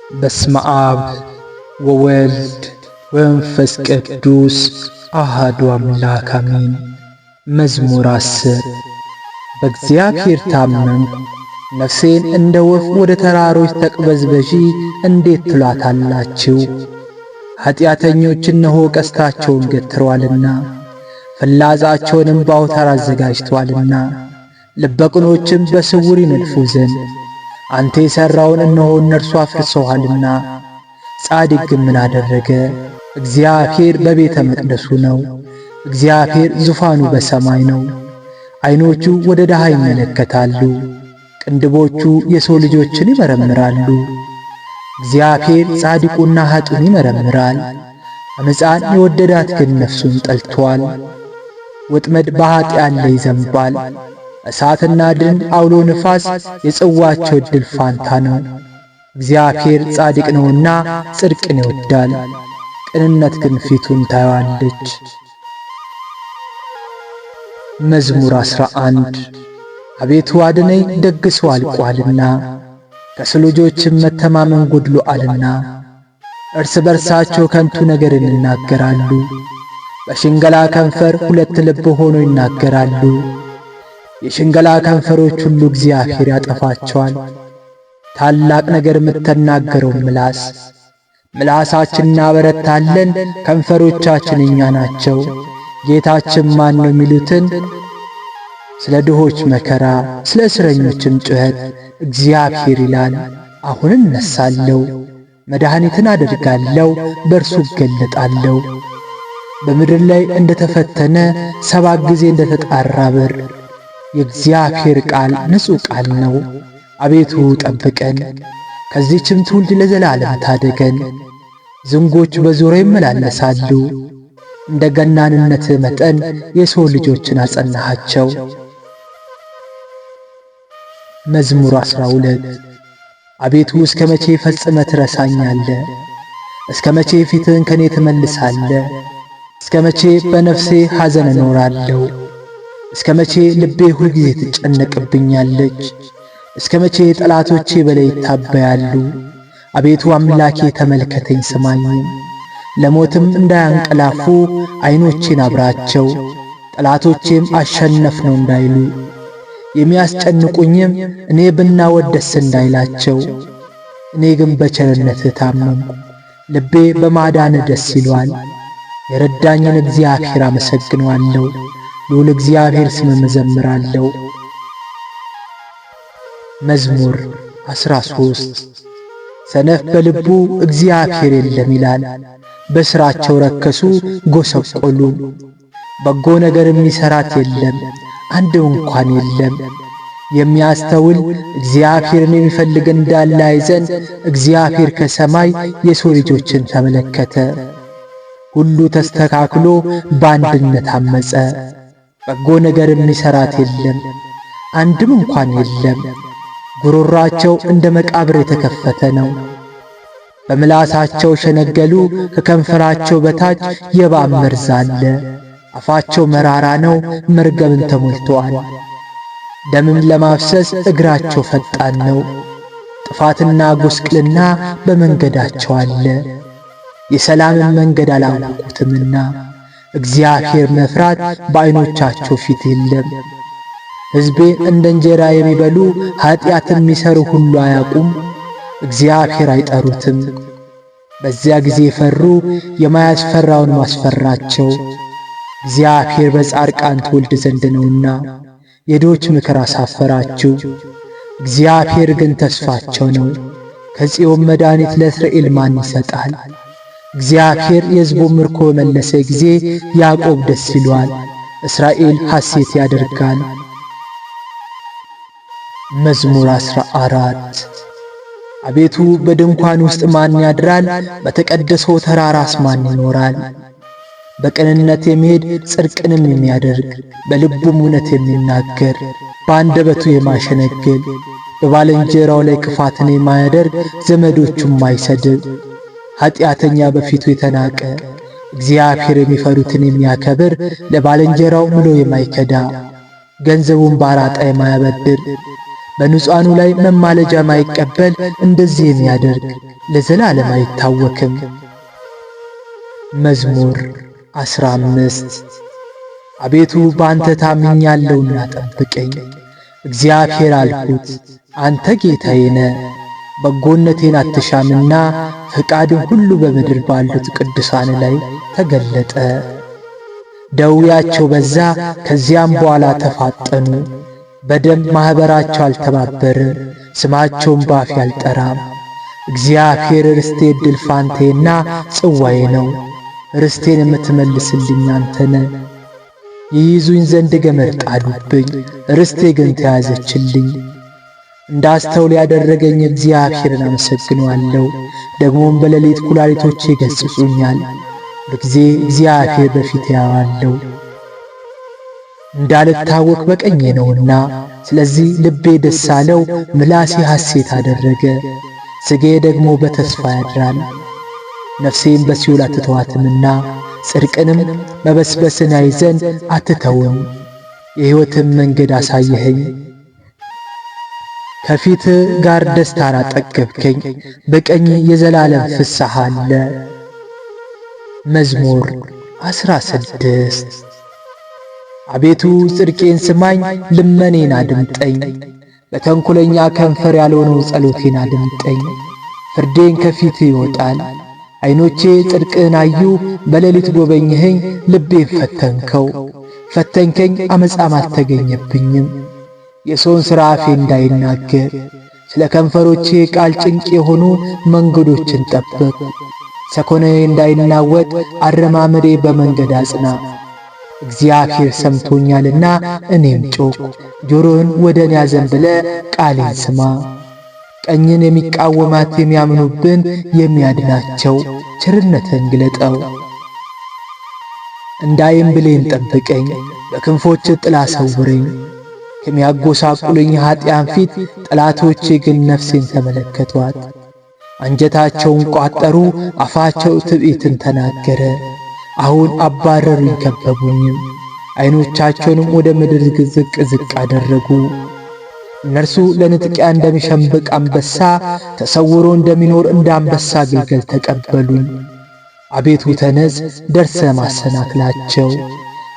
በስመ አብ ወወልድ ወመንፈስ ቅዱስ አሐዱ አምላክ አሜን። መዝሙር 10 በእግዚአብሔር ታመንኩ፣ ነፍሴን እንደ ወፍ ወደ ተራሮች ተቅበዝበዢ እንዴት ትሏታላችሁ? ኃጢአተኞች እነሆ ቀስታቸውን ገትረዋልና ፍላጻቸውንም በአውታር አዘጋጅተዋልና ልበ ቅኖችም በስውር ይነድፉ ዘንድ አንተ የሠራውን እነሆ እነርሱ አፍርሰዋልና። ጻድቅ ግን ምን አደረገ? እግዚአብሔር በቤተ መቅደሱ ነው። እግዚአብሔር ዙፋኑ በሰማይ ነው። ዐይኖቹ ወደ ድሃ ይመለከታሉ፣ ቅንድቦቹ የሰው ልጆችን ይመረምራሉ። እግዚአብሔር ጻድቁና ኀጥኡን ይመረምራል። ዓመፃን የወደዳት ግን ነፍሱን ጠልቶአል። ወጥመድ በኀጥኣን ላይ ይዘንባል፣ እሳትና ድን አውሎ ንፋስ የጽዋቸው ዕድል ፋንታ ነው። እግዚአብሔር ጻድቅ ነውና ጽድቅን ይወዳል፣ ቅንነት ግን ፊቱን ታየዋለች። መዝሙር 11 አቤቱ አድነኝ፣ ደግ ሰው አልቋልና ከሰው ልጆችም መተማመን ጎድሎአልና። እርስ በርሳቸው ከንቱ ነገርን ይናገራሉ፣ በሽንገላ ከንፈር ሁለት ልብ ሆኖ ይናገራሉ። የሽንገላ ከንፈሮች ሁሉ እግዚአብሔር ያጠፋቸዋል። ታላቅ ነገር የምትናገረው ምላሳችን እናበረታለን፣ ከንፈሮቻችን እኛ ናቸው። ጌታችን ማን ነው የሚሉትን ስለ ድሆች መከራ፣ ስለ እስረኞችም ጩኸት እግዚአብሔር ይላል፣ አሁን እነሳለሁ፣ መድኃኒትን አደርጋለሁ፣ በእርሱ እገለጣለሁ። በምድር ላይ እንደ ተፈተነ 7 ጊዜ እንደ ተጣራ ብር የእግዚአብሔር ቃል ንጹሕ ቃል ነው። አቤቱ ጠብቀን፣ ከዚህችም ትውልድ ለዘላለም ታደገን። ዝንጎች በዙሪያው ይመላለሳሉ፣ እንደ ገናንነትህ መጠን የሰው ልጆችን አጸናሃቸው። መዝሙር 12 አቤቱ እስከ መቼ ፈጽመህ ትረሳኛለህ? እስከ መቼ ፊትህን ከኔ ትመልሳለህ? እስከ መቼ በነፍሴ ሐዘን እኖራለሁ? እስከ መቼ ልቤ ሁልጊዜ ትጨነቅብኛለች? እስከ መቼ ጠላቶቼ በላይ ይታበያሉ? አቤቱ አምላኬ ተመልከተኝ ስማኝም፣ ለሞትም እንዳያንቀላፉ ዐይኖቼን አብራቸው። ጠላቶቼም አሸነፍነው እንዳይሉ የሚያስጨንቁኝም እኔ ብናወጥ ደስ እንዳይላቸው። እኔ ግን በቸርነትህ ታመንኩ፣ ልቤ በማዳንህ ደስ ይሏል። የረዳኝን እግዚአብሔር አመሰግነዋለሁ፣ ልዑል እግዚአብሔር ስምም እዘምራለሁ። መዝሙር 13 ሰነፍ በልቡ እግዚአብሔር የለም ይላል፣ በሥራቸው ረከሱ ጐሰቈሉ። በጎ ነገር የሚሠራት የለም አንድም እንኳን የለም። የሚያስተውል እግዚአብሔርን የሚፈልግ እንዳለ ያይ ዘንድ እግዚአብሔር ከሰማይ የሰው ልጆችን ተመለከተ። ሁሉ ተስተካክሎ በአንድነት አመፀ። በጎ ነገር የሚሠራት የለም አንድም እንኳን የለም። ጉሮራቸው እንደ መቃብር የተከፈተ ነው። በምላሳቸው ሸነገሉ፣ ከከንፈራቸው በታች የእባብ መርዝ አለ። አፋቸው መራራ ነው፣ መርገምን ተሞልቶአል። ደምም ለማፍሰስ እግራቸው ፈጣን ነው። ጥፋትና ጉስቅልና በመንገዳቸው አለ፣ የሰላምን መንገድ አላወቁትምና። እግዚአብሔር መፍራት በዐይኖቻቸው ፊት የለም። ሕዝቤን እንደ እንጀራ የሚበሉ ኀጢአት የሚሠሩ ሁሉ አያውቁም፣ እግዚአብሔር አይጠሩትም። በዚያ ጊዜ ፈሩ፣ የማያስፈራውን ማስፈራቸው። እግዚአብሔር በጻድቃን ትወልድ ዘንድ ነውና የድሆች ምክር አሳፈራችሁ። እግዚአብሔር ግን ተስፋቸው ነው። ከጽዮን መድኃኒት ለእስራኤል ማን ይሰጣል? እግዚአብሔር የሕዝቡን ምርኮ በመለሰ ጊዜ ያዕቆብ ደስ ይለዋል፣ እስራኤል ሐሴት ያደርጋል። መዝሙር 14 አቤቱ በድንኳን ውስጥ ማን ያድራል? በተቀደሰው ተራራስ ማን ይኖራል? በቅንነት የሚሄድ ጽድቅንም የሚያደርግ በልቡም እውነት የሚናገር በአንደበቱ የማይሸነግል በባልንጀራው ላይ ክፋትን የማያደርግ ዘመዶቹም የማይሰድብ ኀጢአተኛ በፊቱ የተናቀ እግዚአብሔር የሚፈሩትን የሚያከብር ለባልንጀራው ምሎ የማይከዳ ገንዘቡን ባራጣ የማያበድር በንጹሐኑ ላይ መማለጃ ማይቀበል እንደዚህ የሚያደርግ ለዘላለም አይታወክም። መዝሙር 15 አቤቱ በአንተ ታምኛለሁና ጠብቀኝ። እግዚአብሔር አልኩት፣ አንተ ጌታዬ ነህ። በጎነቴን አትሻምና ፈቃድህ ሁሉ በምድር ባሉት ቅዱሳን ላይ ተገለጠ። ደዌያቸው በዛ፣ ከዚያም በኋላ ተፋጠኑ። በደም ማኅበራቸው አልተባበርም፣ ስማቸውን ባፌ አልጠራም። እግዚአብሔር ርስቴ ዕድል ፋንቴና ጽዋዬ ነው። ርስቴን የምትመልስልኝ አንተ ነህ። ይይዙኝ ዘንድ ገመድ ጣሉብኝ፣ ርስቴ ግን ተያዘችልኝ። እንዳስተውል ያደረገኝ እግዚአብሔርን አመሰግነዋለሁ። ደግሞም በሌሊት ኩላሊቶቼ ይገሥጹኛል። ሁልጊዜ እግዚአብሔር በፊቴ አየዋለሁ። እንዳልታወክ በቀኜ ነውና፣ ስለዚህ ልቤ ደስ አለው፣ ምላሴ ሐሴት አደረገ። ሥጋዬ ደግሞ በተስፋ ያድራል። ነፍሴም በሲኦል አትተዋትምና፣ ጽድቅንም መበስበስን ያይ ዘንድ አትተውም። የሕይወትም መንገድ አሳየኸኝ። ከፊት ጋር ደስታን አጠገብከኝ፣ በቀኝ የዘላለም ፍስሐ አለ። መዝሙር 16 አቤቱ ጽድቄን ስማኝ፣ ልመኔን አድምጠኝ። በተንኰለኛ ከንፈር ያልሆነው ጸሎቴን አድምጠኝ። ፍርዴን ከፊት ይወጣል። ዐይኖቼ ጽድቅህን አዩ። በሌሊት ጐበኘኸኝ፣ ልቤን ፈተንከው። ፈተንከኝ፣ ዓመፃም አልተገኘብኝም። የሰውን ሥራ አፌ እንዳይናገር ስለ ከንፈሮቼ ቃል ጭንቅ የሆኑ መንገዶችን ጠበቅ። ሰኮናዬ እንዳይናወጥ አረማመዴ በመንገድ አጽና። እግዚአብሔር ሰምቶኛልና እኔም ጮኽሁ። ጆሮህን ወደ እኔ አዘንብለህ ቃሌን ስማ። ቀኝን የሚቃወማት የሚያምኑብን የሚያድናቸው ቸርነትን ግለጠው። እንዳይም ብሌን ጠብቀኝ፣ በክንፎች ጥላ ሰውረኝ። ከሚያጎሳቁሉኝ ኀጢአን ፊት ጠላቶቼ ግን ነፍሴን ተመለከቷት። አንጀታቸውን ቋጠሩ፣ አፋቸው ትዕቢትን ተናገረ። አሁን አባረሩኝ ከበቡኝም፣ ዐይኖቻቸውንም ወደ ምድር ዝቅ ዝቅ አደረጉ። እነርሱ ለንጥቂያ እንደሚሸምብቅ አንበሳ ተሰውሮ እንደሚኖር እንደ አንበሳ ግልገል ተቀበሉኝ። አቤቱ ተነስ፣ ደርሰህ ማሰናክላቸው።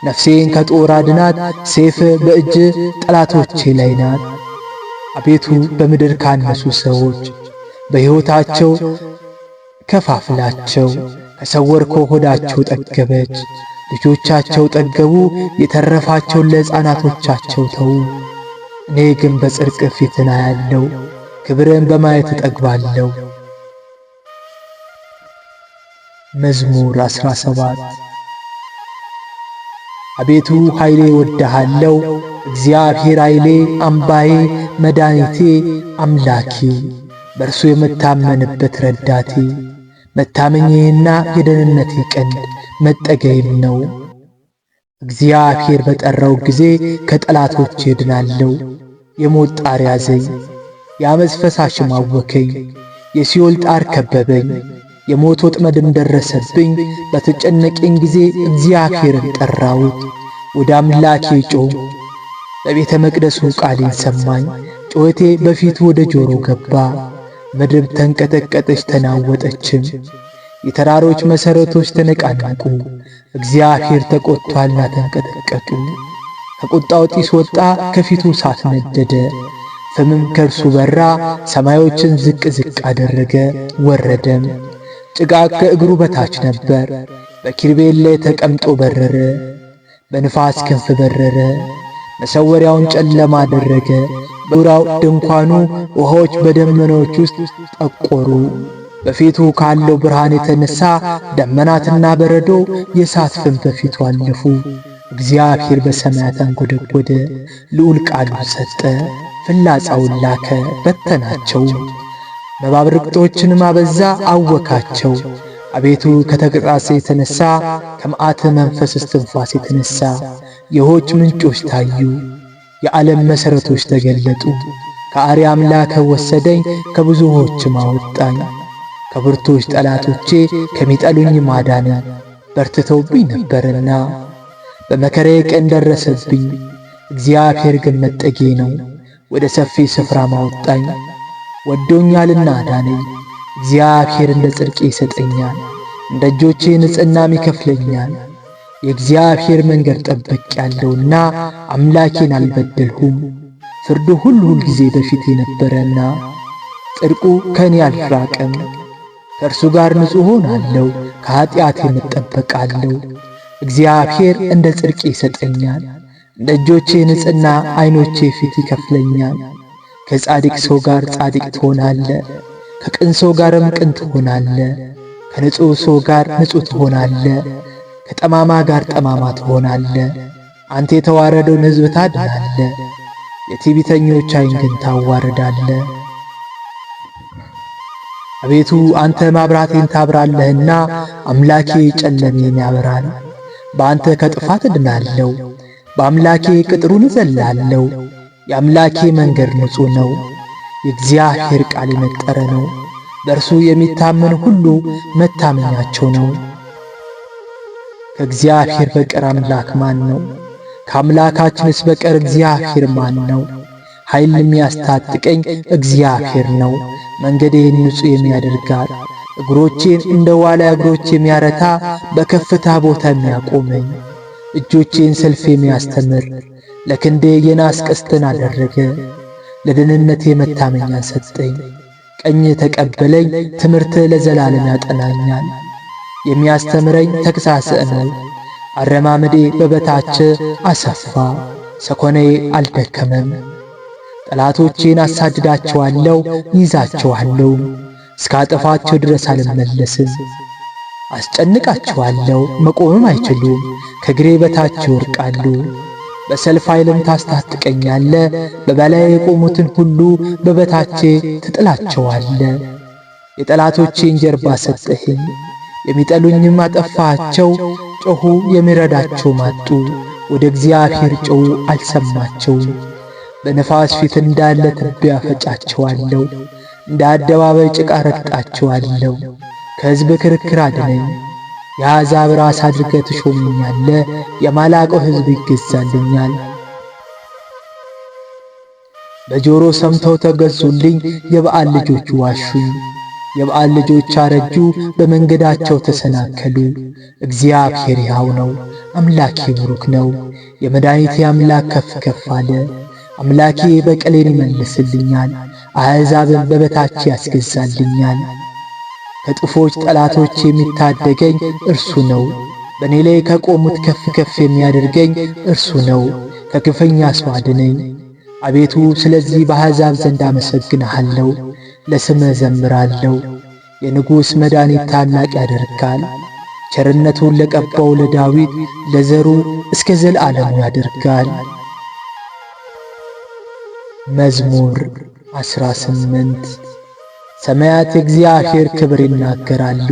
ነፍሴን ከጦር አድናት፣ ሰይፍ በእጅ ጠላቶቼ ላይ ናት። አቤቱ በምድር ካነሱ ሰዎች በሕይወታቸው ከፋፍላቸው። ከሰወርከው ሆዳቸው ጠገበች፣ ልጆቻቸው ጠገቡ፣ የተረፋቸውን ለሕፃናቶቻቸው ተዉ። እኔ ግን በጽድቅ ፊትን አያለሁ፣ ክብርን በማየት እጠግባለሁ። መዝሙር 17 አቤቱ ኃይሌ እወድሃለሁ። እግዚአብሔር ኃይሌ፣ አምባዬ፣ መድኃኒቴ፣ አምላኬ፣ በእርሱ የምታመንበት ረዳቴ፣ መታመኛዬና የደህንነቴ ቀንድ መጠጊያዬም ነው። እግዚአብሔር በጠራው ጊዜ ከጠላቶቼ እድናለሁ። የሞት ጣር ያዘኝ፣ የዓመፅ ፈሳሽም አወከኝ። የሲኦል ጣር ከበበኝ፣ የሞት ወጥመድም ደረሰብኝ። በተጨነቀኝ ጊዜ እግዚአብሔርን ጠራሁት፣ ወደ አምላኬ ጮኽሁ። በቤተ መቅደሱ ቃሌን ሰማኝ። ጩኸቴ በፊቱ ወደ ጆሮ ገባ። ምድር ተንቀጠቀጠች ተናወጠችም፣ የተራሮች መሠረቶች ተነቃነቁ። እግዚአብሔር ተቈጥቶአልና ተንቀጠቀጡ። ከቁጣው ጢስ ወጣ፣ ከፊቱ እሳት ነደደ። ፍምም ከእርሱ በራ። ሰማዮችን ዝቅ ዝቅ አደረገ ወረደም። ጭጋግ ከእግሩ በታች ነበር። በኪሩቤል ላይ ተቀምጦ በረረ። በንፋስ ክንፍ በረረ። መሰወሪያውን ጨለማ አደረገ። በዙሪያው ድንኳኑ ውኃዎች በደመናዎች ውስጥ ጠቆሩ። በፊቱ ካለው ብርሃን የተነሣ ደመናትና በረዶ የእሳት ፍም በፊቱ አለፉ። እግዚአብሔር በሰማያት አንጐደጐደ። ልዑል ቃሉን ሰጠ፣ ፍላጻውን ላከ፣ በተናቸው። መባብርቅቶችንም አበዛ፣ አወካቸው። አቤቱ ከተግሣጽ የተነሣ ከመዓት መንፈስ እስትንፋስ የተነሣ የውኆች ምንጮች ታዩ። የዓለም መሠረቶች ተገለጡ። ከአርያም ላከ ወሰደኝ፣ ከብዙ ውኆችም አወጣኝ። ከብርቶች ጠላቶቼ ከሚጠሉኝ ማዳን በርትተውብኝ ነበርና በመከራዬ ቀን ደረሰብኝ። እግዚአብሔር ግን መጠጊያዬ ነው፣ ወደ ሰፊ ስፍራ ማወጣኝ። ወዶኛልና አዳነኝ። እግዚአብሔር እንደ ጽድቄ ይሰጠኛል፣ እንደ እጆቼ ንጽሕናም ይከፍለኛል። የእግዚአብሔር መንገድ ጠብቄአለሁና አምላኬን አልበደልሁም። ፍርዱ ሁሉ ሁልጊዜ በፊቴ ነበረና ጽድቁ ከእኔ አልራቀም። ከእርሱ ጋር ንጹሕ ሆናለሁ፣ ከኀጢአቴም እጠበቃለሁ። እግዚአብሔር እንደ ጽድቄ ይሰጠኛል፣ እንደ እጆቼ ንጽሕና ዐይኖቼ ፊት ይከፍለኛል። ከጻድቅ ሰው ጋር ጻድቅ ትሆናለህ፣ ከቅን ሰው ጋርም ቅን ትሆናለህ። ከንጹሕ ሰው ጋር ንጹሕ ትሆናለህ፣ ከጠማማ ጋር ጠማማ ትሆናለህ። አንተ የተዋረደውን ሕዝብ ታድናለህ፣ የትዕቢተኞች ዓይን ግን ታዋርዳለህ። አቤቱ አንተ ማብራቴን ታብራለህና አምላኬ ጨለሜን ያበራል። በአንተ ከጥፋት እድናለሁ፣ በአምላኬ ቅጥሩን እዘላለሁ። የአምላኬ መንገድ ንጹሕ ነው፣ የእግዚአብሔር ቃል የነጠረ ነው። በእርሱ የሚታመን ሁሉ መታመኛቸው ነው። ከእግዚአብሔር በቀር አምላክ ማን ነው? ከአምላካችንስ በቀር እግዚአብሔር ማን ነው? ኃይል የሚያስታጥቀኝ እግዚአብሔር ነው። መንገዴን ንጹሕ የሚያደርጋት፣ እግሮቼን እንደ ዋላ እግሮች የሚያረታ፣ በከፍታ ቦታ የሚያቆመኝ፣ እጆቼን ሰልፍ የሚያስተምር፣ ለክንዴ የናስ ቀስትን አደረገ። ለደህንነቴ መታመኛን ሰጠኝ። ቀኝ ተቀበለኝ፣ ትምህርት ለዘላለም ያጠናኛል። የሚያስተምረኝ ተግሣጽህ ነው። አረማመዴ በበታች አሰፋ፣ ሰኮናዬ አልደከመም። ጠላቶቼን አሳድዳቸዋለሁ፣ ይዛቸዋለሁ፣ እስካጠፋቸው ድረስ አልመለስም። አስጨንቃቸዋለሁ፣ መቆምም አይችሉም፣ ከእግሬ በታች ይወድቃሉ። በሰልፍ ኃይልም ታስታጥቀኛለህ፣ በበላዬ የቆሙትን ሁሉ በበታቼ ትጥላቸዋለህ። የጠላቶቼን ጀርባ ሰጠኸኝ፣ የሚጠሉኝም አጠፋቸው። ጮኹ፣ የሚረዳቸው አጡ። ወደ እግዚአብሔር ጮኹ፣ አልሰማቸውም። በነፋስ ፊት እንዳለ ትቢያ ፈጫቸዋለሁ፣ እንደ አደባባይ ጭቃ ረግጣቸዋለሁ። ከሕዝብ ክርክር አድነኝ። የአሕዛብ ራስ አድርገህ ትሾመኛለህ፣ የማላውቀው ሕዝብ ይገዛልኛል። በጆሮ ሰምተው ተገዙልኝ፣ የበዓል ልጆች ዋሹኝ። የበዓል ልጆች አረጁ፣ በመንገዳቸው ተሰናከሉ። እግዚአብሔር ሕያው ነው፣ አምላኬ ብሩክ ነው። የመድኃኒቴ አምላክ ከፍ ከፍ አለ። አምላኬ በቀሌን ይመልስልኛል፣ አሕዛብን በበታች ያስገዛልኛል። ከጥፎች ጠላቶች የሚታደገኝ እርሱ ነው። በእኔ ላይ ከቆሙት ከፍ ከፍ የሚያደርገኝ እርሱ ነው። ከግፈኛ ሰው አድነኝ። አቤቱ ስለዚህ በአሕዛብ ዘንድ አመሰግንሃለሁ፣ ለስምህ ዘምራለሁ። የንጉሥ መድኃኒት ታላቅ ያደርጋል። ቸርነቱን ለቀባው ለዳዊት ለዘሩ እስከ ዘለዓለሙ ያደርጋል። መዝሙር 18 ሰማያት የእግዚአብሔር ክብር ይናገራሉ።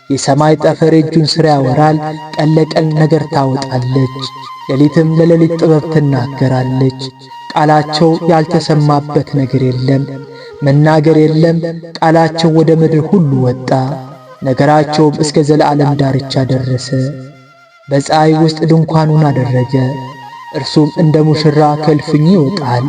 የሰማይ ጠፈር የእጁን ሥራ ያወራል። ቀን ለቀን ነገር ታወጣለች፣ ሌሊትም ለሌሊት ጥበብ ትናገራለች። ቃላቸው ያልተሰማበት ነገር የለም፣ መናገር የለም። ቃላቸው ወደ ምድር ሁሉ ወጣ፣ ነገራቸውም እስከ ዘለዓለም ዳርቻ ደረሰ። በፀሐይ ውስጥ ድንኳኑን አደረገ፣ እርሱም እንደ ሙሽራ ከእልፍኙ ይወጣል።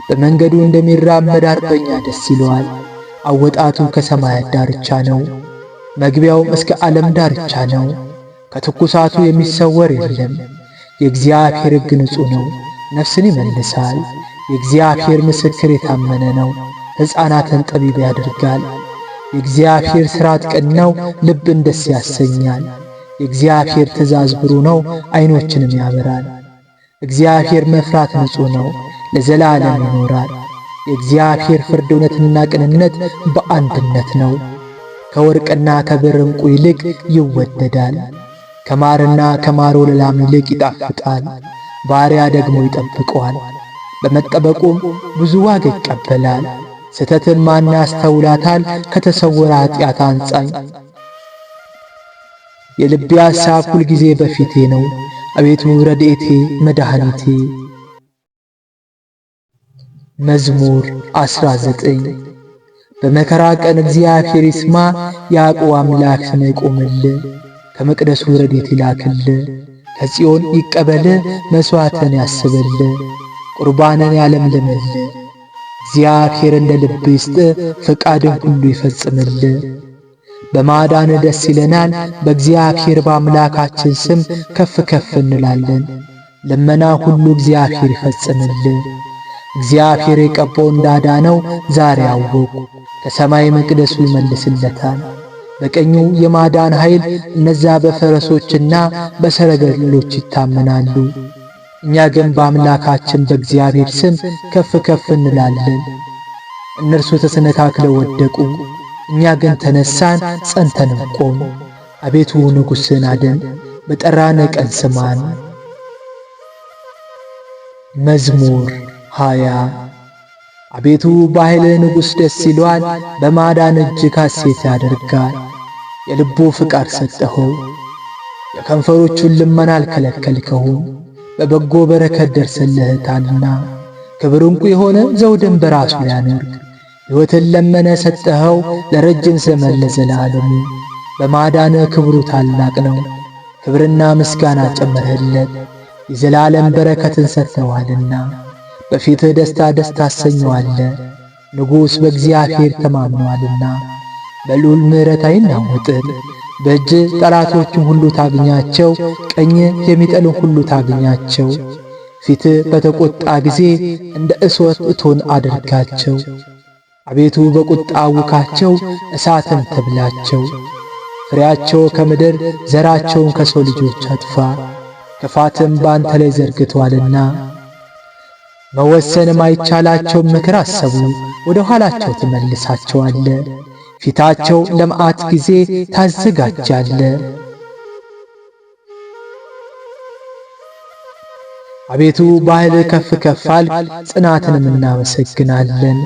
በመንገዱ እንደሚራመድ አርበኛ ደስ ይለዋል። አወጣቱ ከሰማያት ዳርቻ ነው፣ መግቢያውም እስከ ዓለም ዳርቻ ነው። ከትኩሳቱ የሚሰወር የለም። የእግዚአብሔር ሕግ ንጹሕ ነው፣ ነፍስን ይመልሳል። የእግዚአብሔር ምስክር የታመነ ነው፣ ሕፃናትን ጠቢብ ያደርጋል። የእግዚአብሔር ሥርዓት ቅን ነው፣ ልብን ደስ ያሰኛል። የእግዚአብሔር ትእዛዝ ብሩህ ነው፣ ዐይኖችንም ያበራል። እግዚአብሔር መፍራት ንጹሕ ነው፣ ለዘላለም ይኖራል። የእግዚአብሔር ፍርድ እውነትና ቅንነት በአንድነት ነው። ከወርቅና ከብር ዕንቁ ይልቅ ይወደዳል። ከማርና ከማር ወለላም ይልቅ ይጣፍጣል። ባሪያ ደግሞ ይጠብቀዋል፣ በመጠበቁም ብዙ ዋጋ ይቀበላል። ስህተትን ማን ያስተውላታል? ከተሰወረ ኃጢአት አንጻኝ። የልቤ ሐሳብ ሁልጊዜ በፊቴ ነው፣ አቤቱ ረድኤቴ መድኃኒቴ። መዝሙር 19 በመከራ ቀን እግዚአብሔር ይስማ፣ ያዕቆብ አምላክ ስም ይቆምልህ። ከመቅደሱ ረድኤት ይላክልህ፣ ከጽዮን ይቀበልህ፣ መሥዋዕትን ያስብልህ፣ ቁርባንን ያለምልምልህ። እግዚአብሔር እንደ ልብ ይስጥ፣ ፈቃድን ሁሉ ይፈጽምል። በማዳን ደስ ይለናል፣ በእግዚአብሔር በአምላካችን ስም ከፍ ከፍ እንላለን። ልመና ሁሉ እግዚአብሔር ይፈጽምል። እግዚአብሔር የቀባው እንዳዳነው ዛሬ አወቁ። ከሰማይ መቅደሱ ይመልስለታል። በቀኙ የማዳን ኃይል እነዛ በፈረሶችና በሰረገሎች ይታመናሉ። እኛ ግን በአምላካችን በእግዚአብሔር ስም ከፍ ከፍ እንላለን። እነርሱ ተሰነካክለው ወደቁ፣ እኛ ግን ተነሳን፣ ጸንተንም ቆም። አቤቱ ንጉሥን አድን፣ በጠራነ ቀን ስማን። መዝሙር 20 አቤቱ በኃይልህ ንጉሥ ደስ ይለዋል፣ በማዳን እጅግ ሐሴት ያደርጋል። የልቡ ፍቃድ ሰጠኸው፣ የከንፈሮቹን ልመና አልከለከልከውም። በበጎ በረከት ደርሰልህታልና ክብር ዕንቁ የሆነ ዘውድን በራሱ ያኖር። ሕይወትን ለመነ ሰጠኸው፣ ለረጅም ዘመን ለዘላለሙ። በማዳንህ ክብሩ ታላቅ ነው፣ ክብርና ምስጋና ጨመርህለት። የዘላለም በረከትን ሰጥተዋልና በፊትህ ደስታ ደስታ አሰኘዋለ። ንጉሥ በእግዚአብሔር ተማምኗልና በልዑል ምሕረት አይናወጥም። በእጅ ጠላቶቹን ሁሉ ታግኛቸው፣ ቀኝ የሚጠሉን ሁሉ ታግኛቸው። ፊትህ በተቆጣ ጊዜ እንደ እሳት እቶን አድርጋቸው። አቤቱ በቁጣ አውካቸው፣ እሳትን ትብላቸው። ፍሬያቸው ከምድር ዘራቸውን ከሰው ልጆች አጥፋ። ክፋትም በአንተ ላይ ዘርግቶአልና መወሰንም አይቻላቸውም። ምክር አሰቡ፣ ወደ ኋላቸው ትመልሳቸዋለ። ፊታቸው ለመዓት ጊዜ ታዘጋጃለ። አቤቱ በኃይልህ ከፍ ከፍ አልክ፣ ጽናትንም እናመሰግናለን።